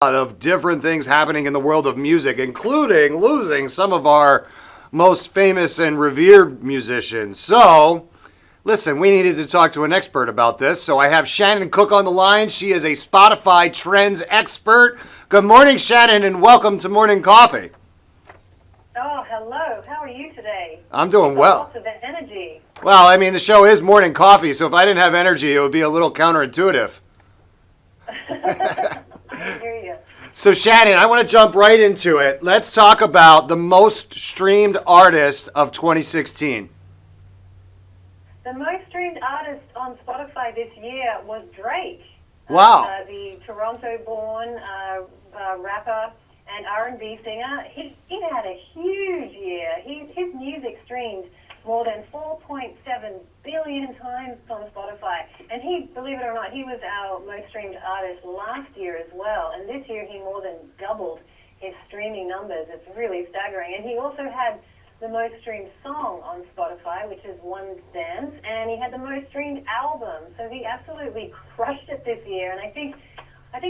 Of different things happening in the world of music, including losing some of our most famous and revered musicians. So, listen, we needed to talk to an expert about this. So I have Shannon Cook on the line. She is a Spotify trends expert. Good morning, Shannon, and welcome to Morning Coffee. Oh, hello. How are you today? I'm doing well. Lots of energy. Well, I mean, the show is Morning Coffee, so if I didn't have energy, it would be a little counterintuitive. I hear you. So Shannon, I want to jump right into it. Let's talk about the most streamed artist of 2016. The most streamed artist on Spotify this year was Drake. Wow. The Toronto-born rapper and R&B singer. He had a huge year. His music streamed more than 4.7 billion times on Spotify. And he, believe it or not, he was our most streamed artist last year as well. And this year he more than doubled his streaming numbers. It's really staggering. And he also had the most streamed song on Spotify, which is One Dance, and he had the most streamed album. So he absolutely crushed it this year. And I think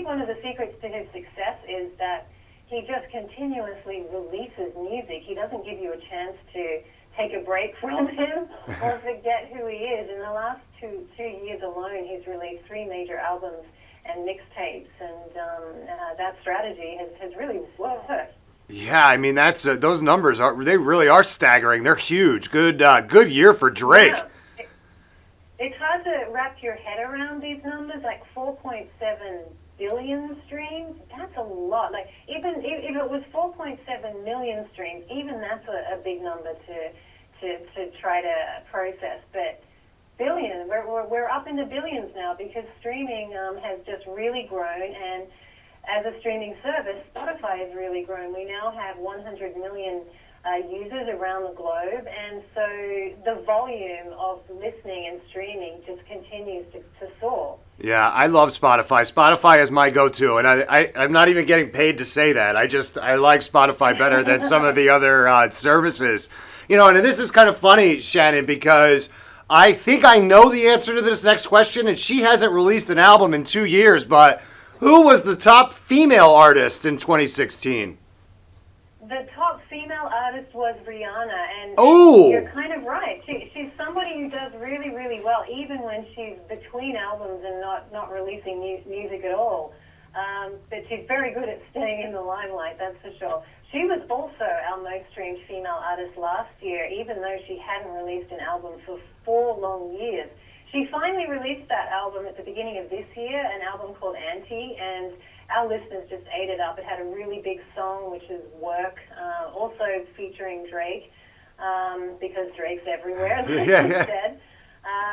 one of the secrets to his success is that he just continuously releases music. He doesn't give you a chance to take a break from him or forget who he is. In the last two years alone, he's released 3 major albums and mixtapes, and that strategy has really worked. Yeah, I mean that's those numbers they really are staggering. They're huge. Good year for Drake. Yeah. It's hard to wrap your head around these numbers, like 4.7 billion streams. That's a lot. Like even if it was 4.7 million streams, even that's a big number to try to process. But billion, we're up into billions now because streaming has just really grown, and as a streaming service, Spotify has really grown. We now have 100 million users around the globe, and so the volume of listening and streaming just continues to soar. Yeah, I love Spotify. Spotify is my go-to, and I'm not even getting paid to say that. I like Spotify better than some of the other services. You know, and this is kind of funny, Shannon, because I think I know the answer to this next question, and she hasn't released an album in 2 years, but who was the top female artist in 2016? The top female artist was Rihanna, and you're kind of right. She's somebody who does really, really well, even when she's between albums and not releasing music at all. But she's very good at staying in the limelight, that's for sure. She was also our most streamed female artist last year, even though she hadn't released an album for 4 long years. She finally released that album at the beginning of this year, an album called Anti, and our listeners just ate it up. It had a really big song, which is Work, also featuring Drake, because Drake's everywhere, like you said.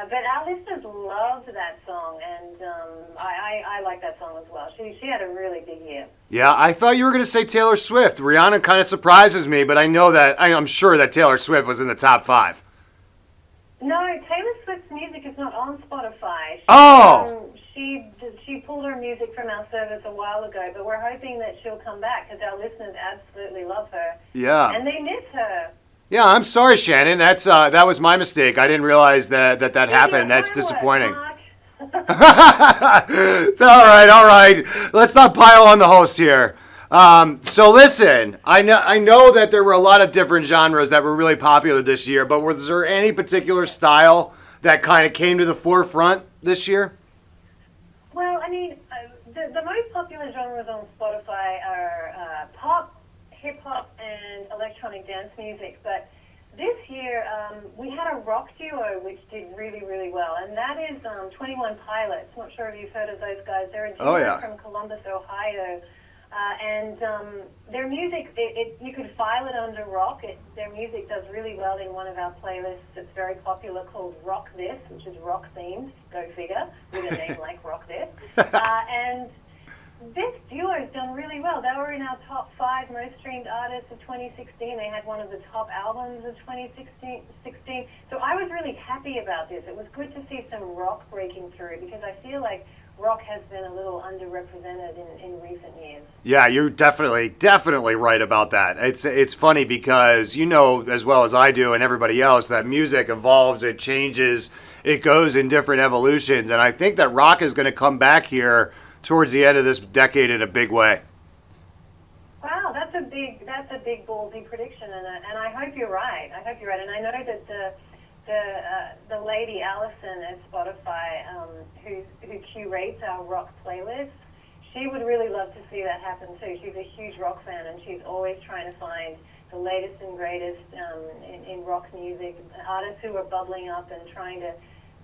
But our listeners loved that song, and I like that song as well. She had a really big year. Yeah, I thought you were going to say Taylor Swift. Rihanna kind of surprises me, but I'm sure that Taylor Swift was in the top 5. No, Taylor Swift's music is not on Spotify. She pulled her music from our service a while ago, but we're hoping that she'll come back because our listeners absolutely love her. Yeah. And they miss her. Yeah, I'm sorry, Shannon. That was my mistake. I didn't realize that happened. That's disappointing. It's all right. Let's not pile on the host here. So listen, I know that there were a lot of different genres that were really popular this year, but was there any particular style that kind of came to the forefront this year? Well, I mean, the most popular genres on Spotify are pop, hip-hop, and electronic dance music, but this year we had a rock duo which did really, really well, and that is 21 Pilots. Not sure if you've heard of those guys. They're a duo from Columbus, Ohio. And their music, you could file it under rock. Their music does really well in one of our playlists that's very popular called Rock This, which is rock themed, go figure, with a name like Rock This. And this duo's done really well. They were in our top 5 most streamed artists of 2016. They had one of the top albums of 2016. So I was really happy about this. It was good to see some rock breaking through because I feel like rock has been a little underrepresented in recent years. Yeah, you're definitely right about that. It's funny because you know as well as I do and everybody else that music evolves, it changes, it goes in different evolutions, and I think that rock is going to come back here towards the end of this decade in a big way. Wow, that's a big ballsy prediction, and I hope you're right. I hope you're right, and I know that the lady Allison at Spotify, who curates our rock playlist, she would really love to see that happen too. She's a huge rock fan, and she's always trying to find the latest and greatest in rock music, artists who are bubbling up and trying to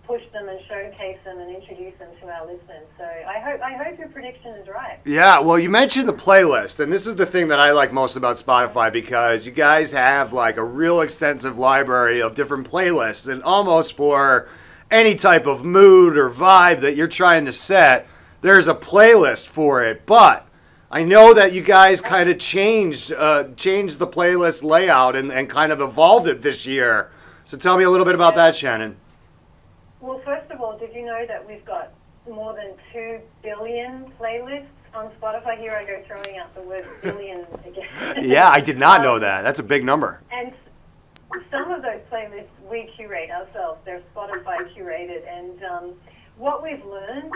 push them and showcase them and introduce them to our listeners. So I hope your prediction is right. Yeah, well, you mentioned the playlist, and this is the thing that I like most about Spotify, because you guys have like a real extensive library of different playlists, and almost for any type of mood or vibe that you're trying to set, there's a playlist for it. But I know that you guys kind of changed the playlist layout and kind of evolved it this year. So tell me a little bit about that, Shannon. Well, first of all, did you know that we've got more than 2 billion playlists on Spotify? Here I go throwing out the word billion again. Yeah, I did not know that. That's a big number. And some of those playlists we curate ourselves. They're Spotify curated. And what we've learned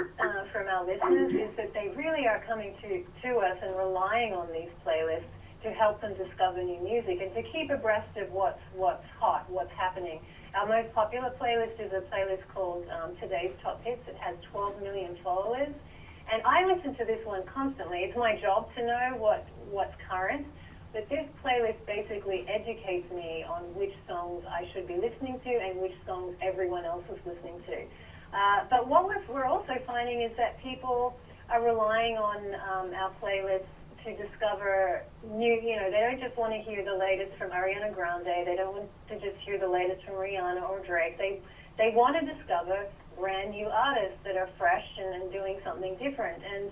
from our listeners is that they really are coming to us and relying on these playlists to help them discover new music and to keep abreast of what's hot, what's happening. Our most popular playlist is a playlist called Today's Top Hits. It has 12 million followers. And I listen to this one constantly. It's my job to know what's current. But this playlist basically educates me on which songs I should be listening to and which songs everyone else is listening to. But what we're also finding is that people are relying on our playlists to discover new, they don't just want to hear the latest from Ariana Grande. They don't want to just hear the latest from Rihanna or Drake. They want to discover brand new artists that are fresh and doing something different. And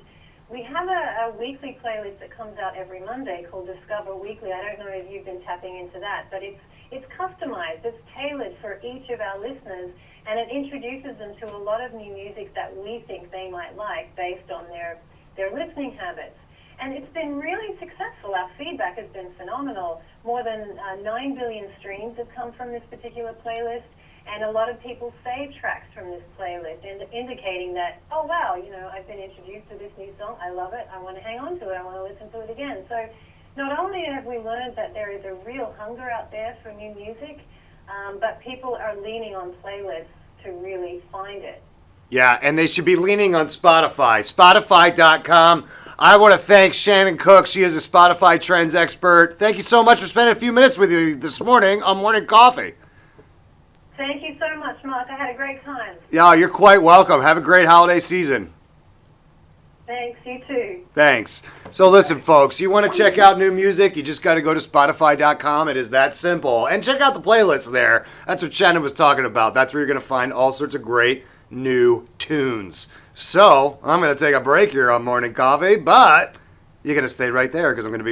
we have a weekly playlist that comes out every Monday called Discover Weekly. I don't know if you've been tapping into that, but it's customized. It's tailored for each of our listeners, and it introduces them to a lot of new music that we think they might like based on their listening habits. And it's been really successful. Our feedback has been phenomenal. More than 9 billion streams have come from this particular playlist, and a lot of people save tracks from this playlist, indicating that, oh, wow, I've been introduced to this new song. I love it. I want to hang on to it. I want to listen to it again. So not only have we learned that there is a real hunger out there for new music, but people are leaning on playlists to really find it. Yeah, and they should be leaning on Spotify. Spotify.com. I want to thank Shannon Cook. She is a Spotify trends expert. Thank you so much for spending a few minutes with you this morning on Morning Coffee. Thank you so much, Mark. I had a great time. Yeah, you're quite welcome. Have a great holiday season. Thanks, you too. Thanks. So listen, folks, you want to check out new music, you just got to go to Spotify.com. It is that simple. And check out the playlist there. That's what Shannon was talking about. That's where you're going to find all sorts of great new tunes. So I'm going to take a break here on Morning Coffee, but you're going to stay right there because I'm going to be